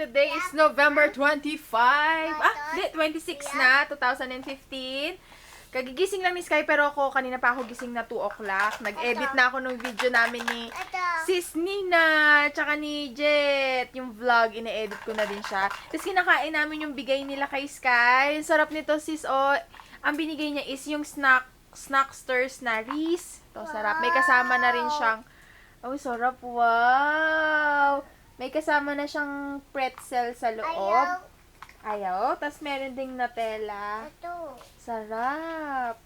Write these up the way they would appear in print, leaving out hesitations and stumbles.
today is November 25. 26 na, 2015. Kagigising lang ni Sky, pero ako, kanina pa ako gising na 2 o'clock. Nag-edit na ako ng video namin ni Sis Nina, tsaka ni Jet. Yung vlog, ine-edit ko na din siya. Tapos kinakain namin yung bigay nila kay Sky. Sarap nito, sis. Oh, ang binigay niya is yung Snacksters na Reese. Ito, sarap. May kasama na rin siyang, oh, sarap. Wow! May kasama na siyang pretzel sa loob. Ayaw. Tapos meron ding Nutella. Ito. Sarap.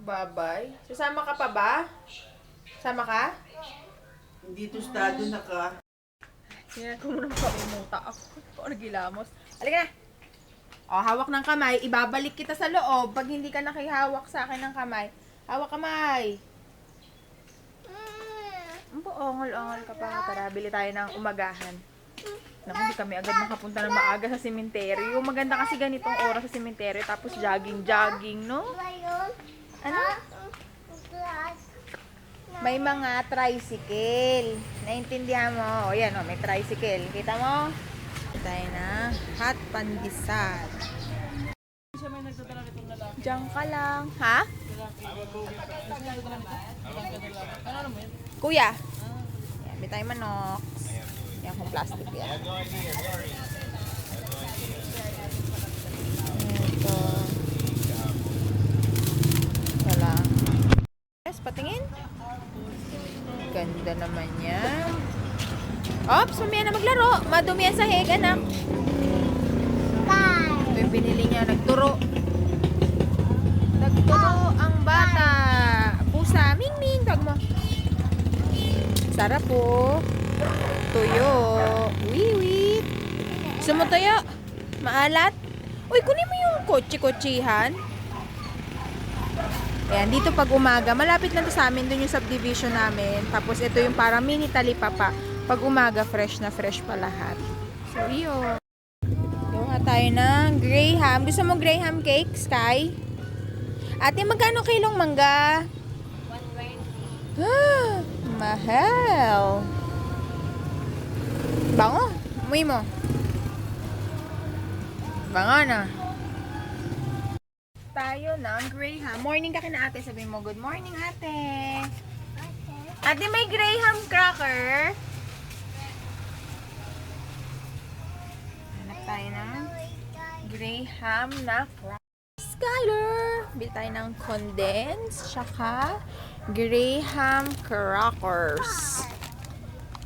Bye-bye. Susama ka pa ba? Sama ka? Hindi tostado na ka. Sige, ko muna mapapimuta ako. Ako nagilamos. Halika na. O, hawak ng kamay. Ibabalik kita sa loob pag hindi ka nakihawak sa akin ng kamay. Hawak kamay. Ongol-ongol ka pa. Tara, bili tayo ng umagahan. Naku, hindi kami agad makapunta ng maaga sa sementeryo. Maganda kasi ganitong oras sa sementeryo. Tapos jogging-jogging, no? Ano? May mga tricycle. Naintindihan mo? O yan, o, may tricycle. Kita mo? Tayo na hot pandesal. Diyan ka lang. Ha? Kuya. Yan, may tayo manok. Yan kung plastic yan. Ito. Wala. Yes, patingin. Ganda naman yan. Ops, mamaya na maglaro. Madumi yan sa heg, anak. Ito yung binili niya. Nagturo. Nagturo ang bata. Pusa. Ming Ming. Tag mo. Sarap po. Tuyo. Wiwit. Gusto mo tuyo? Maalat? Uy, kunin mo yung kotse-kotsihan. Ayan, dito pag umaga, malapit lang to sa amin, dun yung subdivision namin. Tapos ito yung parang mini talipapa. Pag umaga, fresh na fresh pa lahat. So, yun. Kuha tayo ng Graham. Gusto mo Graham cake, Sky? Ate, magkano kilong mangga? 120. Mahal. Bango. Umuwi mo. Bango na. Tayo ng Graham. Morning ka kina ate. Sabihin mo, good morning ate. Ate, may Graham cracker. Hanap tayo ng Graham na cracker. Skyler! Bili tayo ng condensed, tsaka Graham crackers.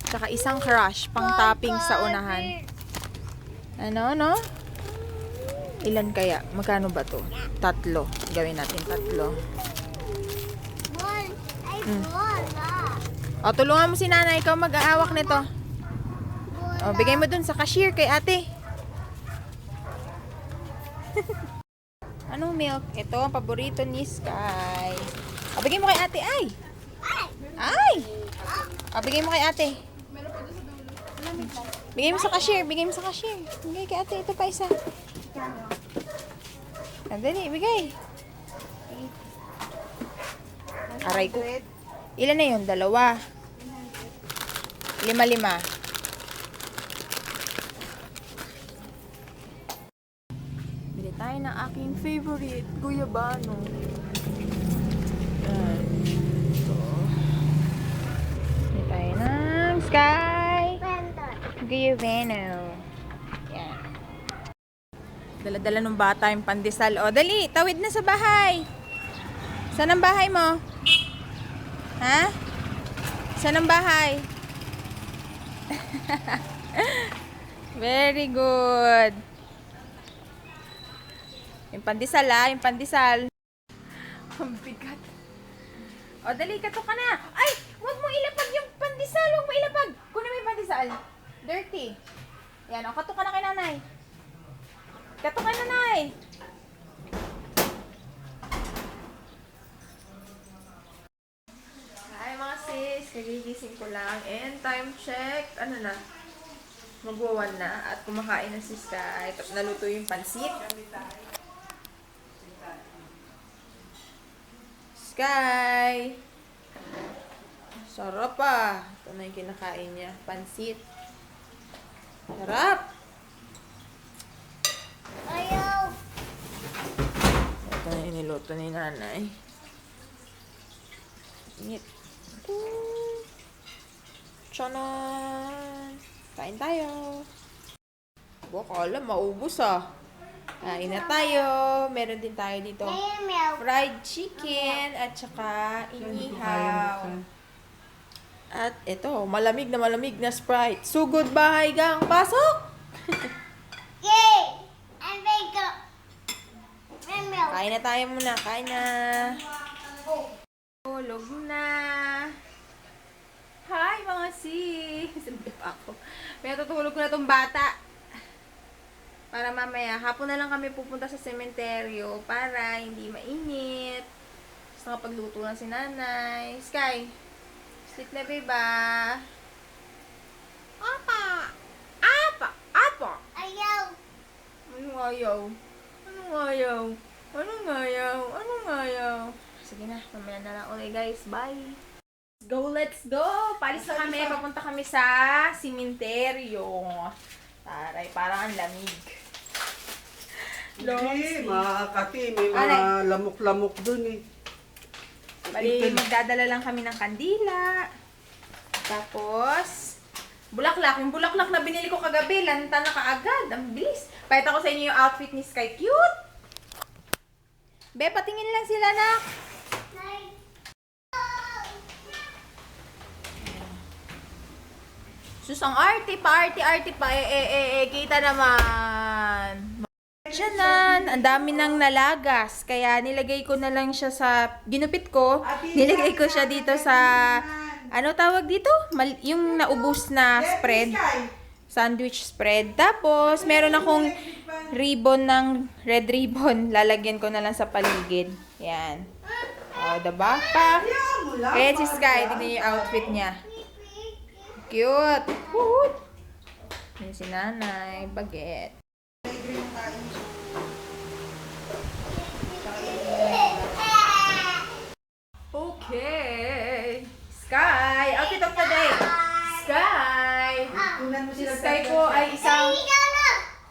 Tsaka isang crush, pang topping sa unahan. Ano, no? Ilan kaya? Magkano ba to? 3. Gawin natin 3. O, tulungan mo si nanay. Ikaw mag-aawak nito. O, bigay mo dun sa cashier kay ate. Anong milk? Ito, ang paborito ni Sky. O, bigay mo kay ate. Ay! Ay! O, bigay mo kay ate. Bigay mo sa cashier. Bigay mo sa cashier. Bigay kay ate. Ito pa isa. Dali, bigay. Aray ko. Ilan na yun? 2. 5. Bili tayo ng aking favorite, guyabano. Ito. Bili tayo ng Sky. Guyabano. Yan. Dala-dala ng bata yung pandesal. O, dali, tawid na sa bahay. Saan ang bahay mo? Ha? Saan ang bahay? Very good. Yung pandesal, yung pandesal. Ang bigat. O, dali, kato ka na. Ay, huwag mo ilapag yung pandesal. Huwag mo ilapag. Kunin mo yung pandesal. Dirty. Yan, o, kato ka na kay nanay. Kato ka, nanay. Hi mga sis, kagigising ko lang. And time check, ano na, magwawan na. At kumakain na si Sky. Tapos naluto yung pansit. Sky! Sarap ah. Ito na yung kinakain niya. Pansit. Sarap. Ayaw. Ito na yung niluto ni nanay. Init. Tchanan! Kain tayo. Kala maubos ah. Kain na tayo. Meron din tayo dito. Ayaw. Fried chicken at saka inihaw. At ito, malamig na Sprite. Sugod bahay gang. Pasok! Yay! I'm big. Ayaw. Kain na tayo muna. Kain na. Tulog na. Hi mga sis! Sabi pa ako. May natutulog ko na tong bata. Para mamaya, hapon na lang kami pupunta sa sementeryo para hindi mainit. Gusto nakapagluto lang si nanay. Sky, sleep na ba? Apa! Apa! Apa! Ayaw. Anong ayaw? Anong ayaw? Anong ayaw? Anong ayaw? Sige na, mamaya na lang ulit guys. Bye! Let's go! Palis na kami. Papunta kami sa simenteryo. Taray, parang ang lamig. Hindi, makakati. May Alay. mga lamok-lamok dun eh. Bali, magdadala lang kami ng kandila. Tapos, bulaklak. Yung bulaklak na binili ko kagabi, lanta na kaagad. Ang bilis. Pakita ko sa inyo yung outfit ni Sky. Cute! Be, patingin lang sila na. Sus, ang arte pa. Kita naman. Tiyanan, ang dami nang nalagas. Kaya nilagay ko na lang siya sa, ginupit ko, nilagay ko siya dito sa, ano tawag dito? Yung naubos na spread. Sandwich spread. Tapos, meron akong ribbon ng red ribbon. Lalagyan ko na lang sa paligid. Yan. O, diba? Pa. Kaya si Sky, tignan yung outfit niya. Cute. Woot. Yan si nanay. Baget. Okay. Sky. Outfit of the day. Sky. Tunan mo Si sila Sky po ay isang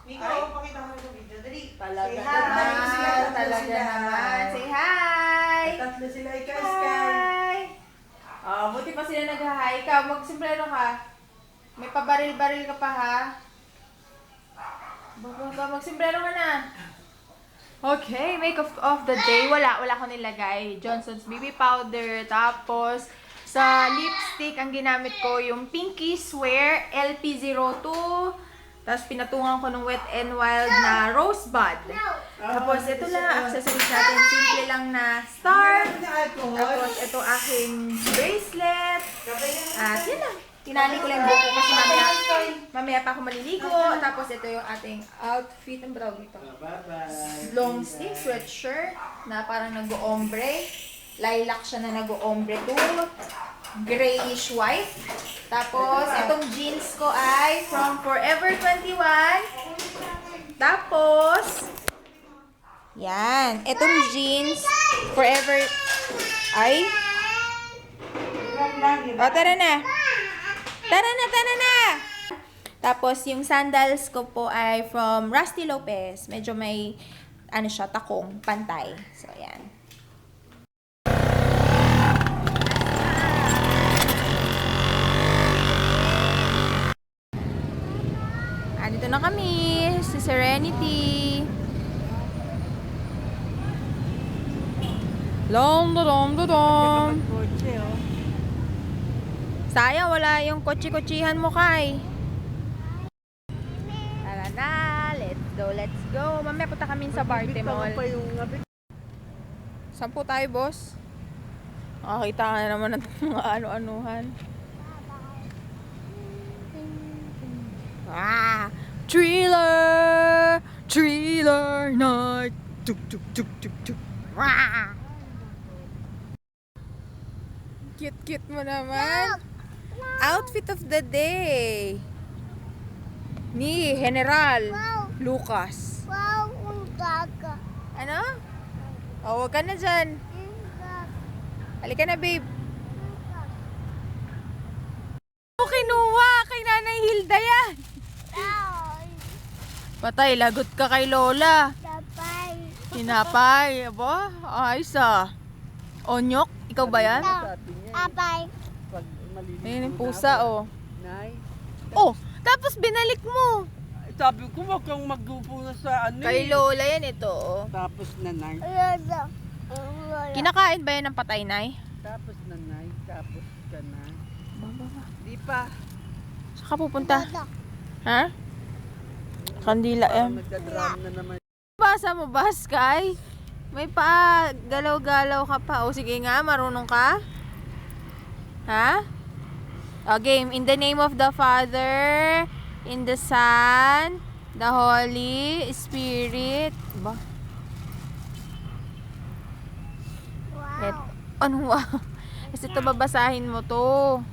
Ikaw, pakita mo sa video. Dali. talaga Say hi. naman. Talaga naman. Say hi. Tatlo sila. Ikaw, Sky. Hi. Oh, buti pa sila nag-hi. Ikaw, magsimplero ka. May pabaril-baril ka pa ha. Magsimplero ka na. Okay, makeup of the day. Wala ko nilagay. Johnson's BB powder. Tapos, sa lipstick, ang ginamit ko yung Pinky Swear LP02. Tapos, pinatungan ko ng Wet n Wild na Rosebud. Tapos, ito lang ang accessories natin. Simple lang na star. Tapos, ito aking bracelet. At yun lang. Tinali ko lang yung buko kasi mamaya pa ako maliligo. Tapos, ito yung ating outfit. Ang tawag nito? Bye-bye. Long sleeve sweatshirt na parang nag-ombre. Lilac siya na nag-ombre to. Grayish white. Tapos, itong jeans ko ay from Forever 21. Tapos, yan. Itong jeans, Forever, ay. O, tara na. Tara na. Tapos, yung sandals ko po ay from Rusty Lopez. Medyo may, ano siya, takong, pantay. So, yan. Dito na kami sa Serenity. Long. Sayang, wala yung kotse-kotsihan mo, Kai. Tara na, let's go. Mamaya punta kami sa Bartemol. Saan po tayo, boss? Nakakita ka na naman ng mga ano-anuhan. Ah! Thriller night. Tuk. Wah! Cute mo naman. Outfit of the day ni General Lucas. Wow, ang gaga. Ano? O, wag ka na dyan. Halika na, babe. Kinuha kay Nanay Hilda yan. Patay, lagot ka kay Lola. Tapay. Hinapay. Aba, ayos ah. Onyok, ikaw ba yan? Tapay. Pag malinis. Ayun yung pusa, oh. Nay. Oh, tapos binalik mo. Sabi ko, wag kang magdupo na sa ano Kay Lola yan ito, oh. Tapos nanay. Lola. Kinakain ba yan ng patay, Nay? Tapos nanay. Tapos ka na. Baba. Di pa. Saan ka pupunta? Lola. Ha? Kandila yan. Magdadram na naman. Basa mo ba, Sky? May pa galaw-galaw ka pa. O sige nga, marunong ka? Ha? O game. In the name of the Father, in the Son, the Holy Spirit. Ba? Et, Wow. ano wow? Kasi ito babasahin mo to.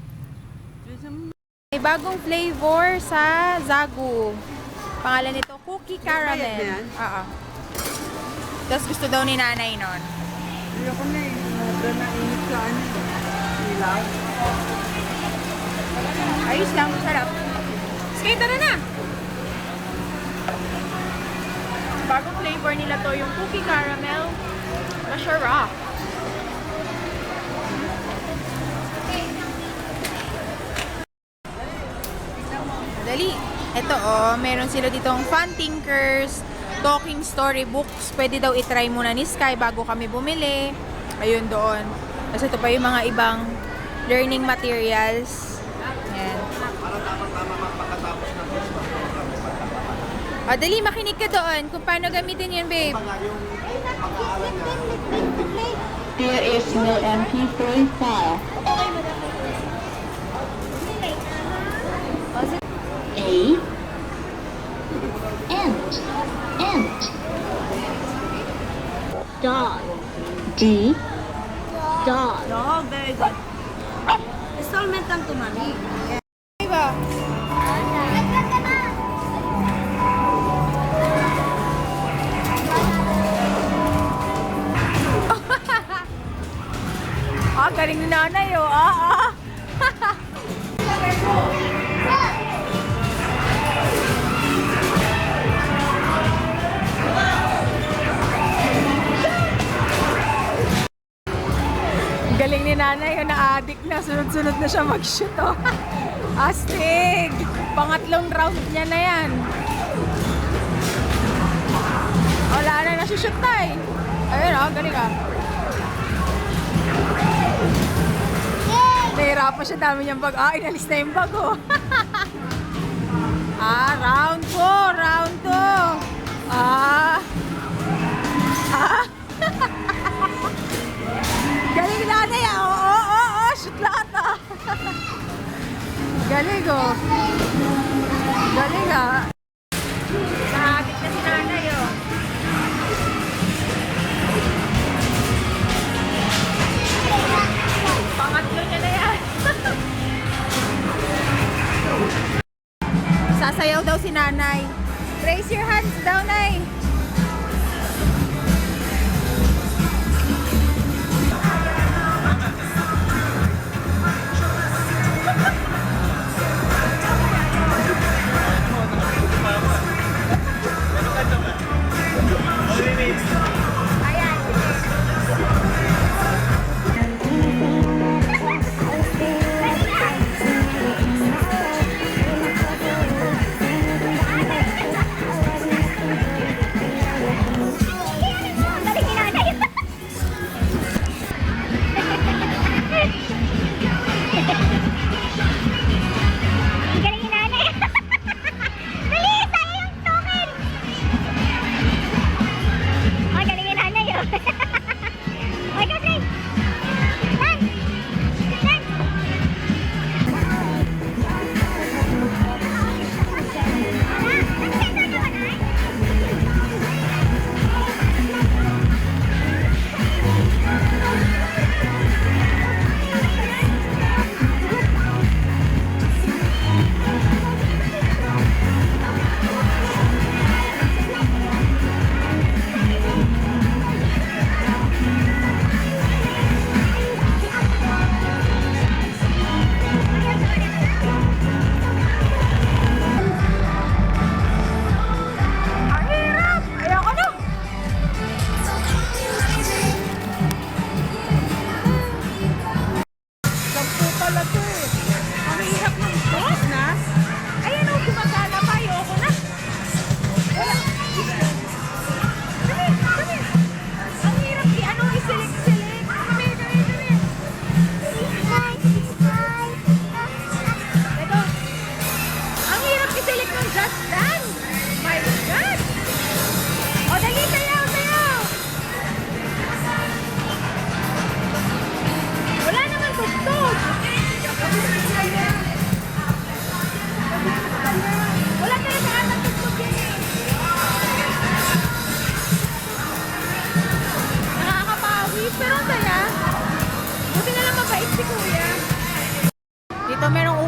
May bagong flavor sa Zagu. Pangalan nito, Cookie Bayad na Caramel. yan? Oo. Tapos gusto daw ni nanay nun. Hindi ako na eh. Mabra na init sa ano. Ilaw. Ayos lang, sarap. Skate, tara na! Bagong flavor nila to, yung Cookie Caramel. Masarap. Dali. Ito oh, meron sila ditong Fun Tinkers, Talking Story Books. Pwede daw itry muna ni Sky bago kami bumili. Ayun doon. Kasi ito pa yung mga ibang learning materials. Ayan. O, dali, makinig ka doon kung paano gamitin yun, babe. There is no MP3 file. A ant dog D dog. Oh, very good. Installment lang to, mami. Diba? Ah, galing ni nanay, oh. Ah. Galing ni nanay, yung na-addict na. Sunod-sunod na siya mag-shoot, oh. Astig! Pangatlong round niya na yan. Wala na nasushoot na eh. Ayun, oh, galing ah. Nahirapan siya, dami niyang bag. Ah, inalis na yung bag, oh. Ah, round 4, round 2. Ah. Ah. Galing ni nanay, ah. Oo, shoot lahat, ah. Galing, oh. Galing, ah. Nahagit na si nanay, oh. Pangatlo niya na yan. Sasayaw daw si nanay. Raise your hands daw, nay.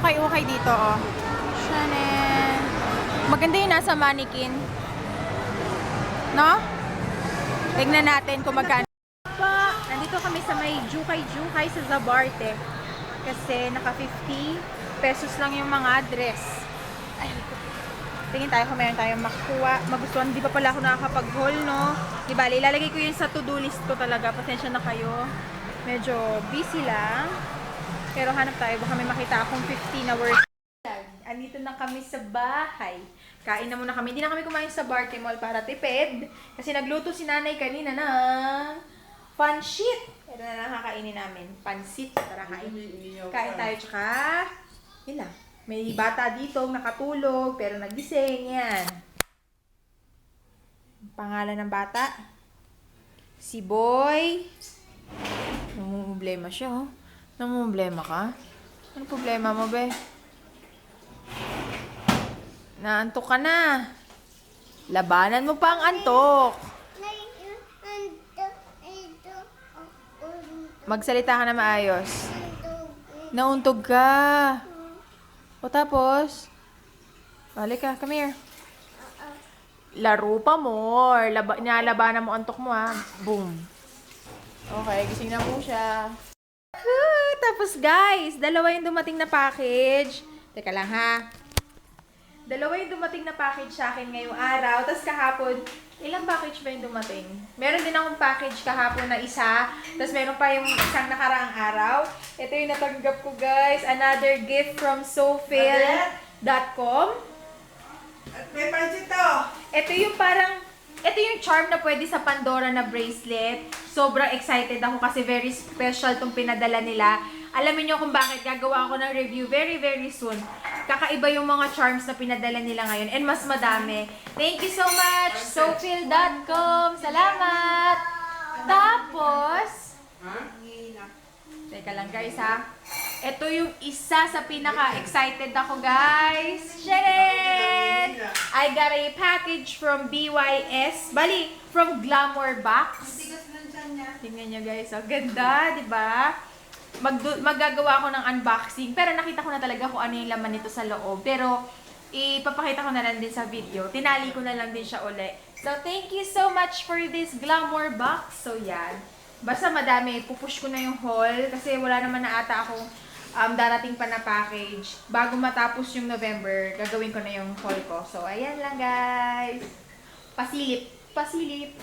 ukay-ukay dito, oh. Chanel. Maganda yung nasa mannequin. No? Tignan natin kung magkano. Nandito kami sa may Jukay sa Zabarte. Kasi naka 50 pesos lang yung mga dress. Ay, tingin tayo kung meron tayong makuha. Magustuhan, di pa pala ako nakakapag-haul, no? Di ba, ilalagay ko yun sa to-do list ko talaga. Pasensya na kayo. Medyo busy lang. Pero hanap tayo. Baka may makita akong 50 na worth. Andito na kami sa bahay. Kain na muna kami. Hindi na kami kumain sa Barte Mall para tipid. Kasi nagluto si nanay kanina ng pansit. Ito na lang kakainin namin. Pansit. Tara, kain. Kain tayo. Tsaka, yun lang. May bata dito nakatulog pero nagising. Yan. Pangalan ng bata? Si Boy. Namumblema siya, oh. Namumblema ka? Ano problema mo, be? Naantok ka na. Labanan mo pa ang antok. Magsalita ka na maayos. Nauntog ka. O tapos? Balik ka, come here. Laro pa more. Nalabanan mo antok mo, ha. Boom. Okay, gising na mo siya. Tapos guys, dalawa yung dumating na package. Teka lang, ha. Dalawa yung dumating na package sa akin ngayong araw. Tapos kahapon, ilang package ba yung dumating? Meron din akong package kahapon na isa. Tapos meron pa yung isang nakaraang araw. Ito yung natanggap ko, guys. Another gift from Sofil.com. At may pansit to. Ito yung charm na pwede sa Pandora na bracelet. Sobrang excited ako kasi very special tong pinadala nila. Alamin nyo kung bakit gagawa ako ng review very, very soon. Kakaiba yung mga charms na pinadala nila ngayon. And mas madami. Thank you so much, Sofil.com. Salamat! Tapos, teka lang guys ha. Ito yung isa sa pinaka-excited ako guys. Sharon! I got a package from BYS. Bali, from Glamour Box. Tingnan nyo guys. Ang ganda, di ba? Maggagawa ako ng unboxing. Pero nakita ko na talaga kung ano yung laman nito sa loob. Pero, ipapakita ko na lang din sa video. Tinali ko na lang din siya uli. So, thank you so much for this Glamour Box. So, yan. Basta madami. Pupush ko na yung haul. Kasi wala naman na ata akong darating pa na package. Bago matapos yung November, gagawin ko na yung haul ko. So, ayan lang guys. Pasilip. Pasilip.